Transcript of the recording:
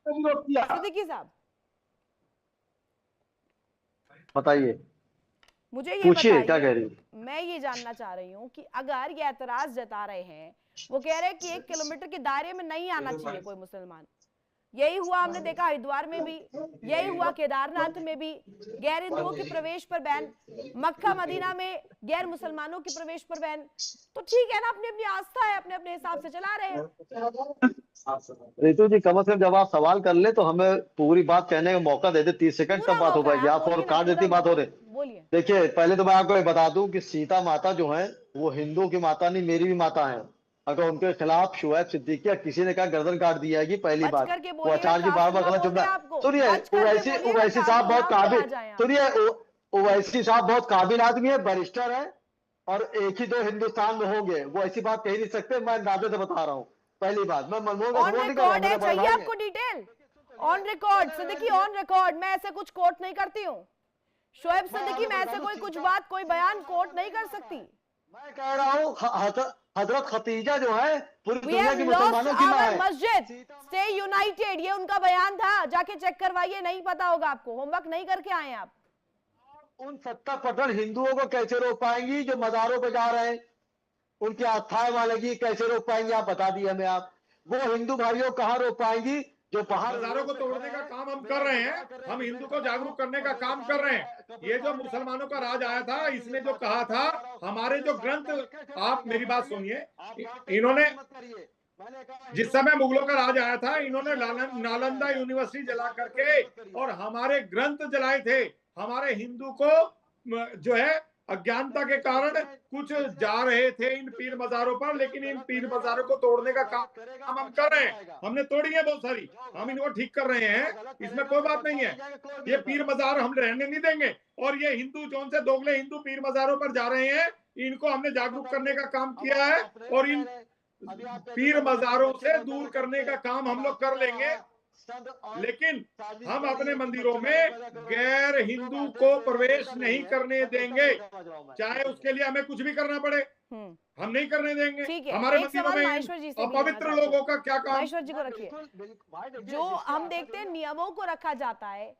का विरोध किया। सिद्दीकी साहब बताइए, मुझे ये पूछिए क्या बताइए, कह रही है। मैं ये जानना चाह रही हूँ कि अगर ये एतराज जता रहे हैं, वो कह रहे हैं कि 1 किलोमीटर के दायरे में नहीं आना चाहिए कोई मुसलमान, यही हुआ हमने देखा हरिद्वार में भी, यही हुआ केदारनाथ में भी, गैर हिंदुओं के प्रवेश पर बैन, मक्का मदीना में गैर मुसलमानों के प्रवेश पर बैन, तो ठीक है ना, अपनी अपनी आस्था है, अपने अपने हिसाब से चला रहे हैं। रितु जी, कम से कम जब आप सवाल कर ले तो हमें पूरी बात कहने का मौका दे दे। 30 सेकंड पूरा तब बात हो मौका है, पाएगी, आप आप और बोलिए ना, काट पूरा देती बात हो मौका रही। है, बोलिए। देखिए, पहले तो मैं आपको ये बता दूं कि सीता माता जो है वो हिंदू की माता नहीं, मेरी भी माता है। अगर उनके खिलाफ शुएब सिद्दीकी या किसी ने कहा गर्दन काट दी जाएगी, पहली बच बात। करके वो बोलिएगा, आचार्य जी बार कातिल बार ना गलत बोल दे जुमला। आपको, सुनिए, बच करके बोलिएगा, ओवैसी कातिल ओवैसी नाम साहब ना बहुत आ काबिल। जाए आप। सुनिए, ओवैसी साहब बहुत काबिल आदमी है, बैरिस्टर है, और एक ही दो हिंदुस्तान में होंगे, वो ऐसी बात कह नहीं सकते। मैं अंदाजे से बता रहा हूँ। पहली बात, मैं मनमोहन का ऑन सपोर्ट नहीं कर रहा हूँ, रिकॉर्ड है, मेरे बड़े चाहिए भाई हैं। आपको detail? On record Siddiqui, on record, मैं ऐसे कुछ कोट नहीं करती हूँ। शोएब मैं सिद्दीकी, आगे मैं बढ़ रहा ऐसे हूँ। कोई कुछ बात, कोई बयान कोट नहीं कर सकती। मैं कह रहा हूँ हजरत खतीजा जो है पूरी वी दुनिया हैव की लॉस्ट मुसलमानों की माँ आवर है। मस्जिद, स्टे यूनाइटेड, ये उनका बयान था, जाके चेक करवाइए, नहीं पता होगा आपको, होमवर्क नहीं करके आए आप। उन 70% हिंदुओं को कैसे रोक पाएंगी जो मजारों पे जा रहे हैं? उनकी आस्थाएं वालेगी, कैसे रोक पाएंगी? आप बता दिए हमें आप। वो हिंदू भाइयों कहाँ रोक पाएंगी जो बाहर मजारों को तोड़ने का काम हम कर रहे हैं, हम हिंदू को जागरूक करने का काम कर रहे हैं। ये जो मुसलमानों का राज आया था, इसने जो कहा था हमारे जो ग्रंथ, आप मेरी बात सुनिए, इन्होंने जिस समय मुगलों का राज आया था, इन्होंने नालंदा यूनिवर्सिटी जला करके और हमारे ग्रंथ जलाए थे। हमारे हिंदू को जो है अज्ञानता के कारण कुछ जा रहे थे इन पीर मजारों पर, लेकिन इन पीर मजारों को तोड़ने का काम हम कर रहे हैं। हमने तोड़ी है बहुत सारी, हम इनको ठीक कर रहे हैं, इसमें कोई बात नहीं है। ये पीर मजार हम रहने नहीं देंगे, और ये हिंदू जो से दोगले हिंदू पीर मजारों पर जा रहे हैं, इनको हमने जागरूक करने का काम किया है, और इन पीर मजारों से दूर करने का काम हम लोग कर लेंगे। लेकिन हम अपने मंदिरों में गैर हिंदू को प्रवेश नहीं करने देंगे, चाहे उसके लिए हमें कुछ भी करना पड़े, हम नहीं करने देंगे। ठीक है, हमारे एक मंदिरों सवाल में माहेश्वर जी से भी लेना अपवित्र चाहते लोगों हैं। का क्या काम? माहेश्वर जी को रखिए। जो हम देखते हैं नियमों को रखा जाता है,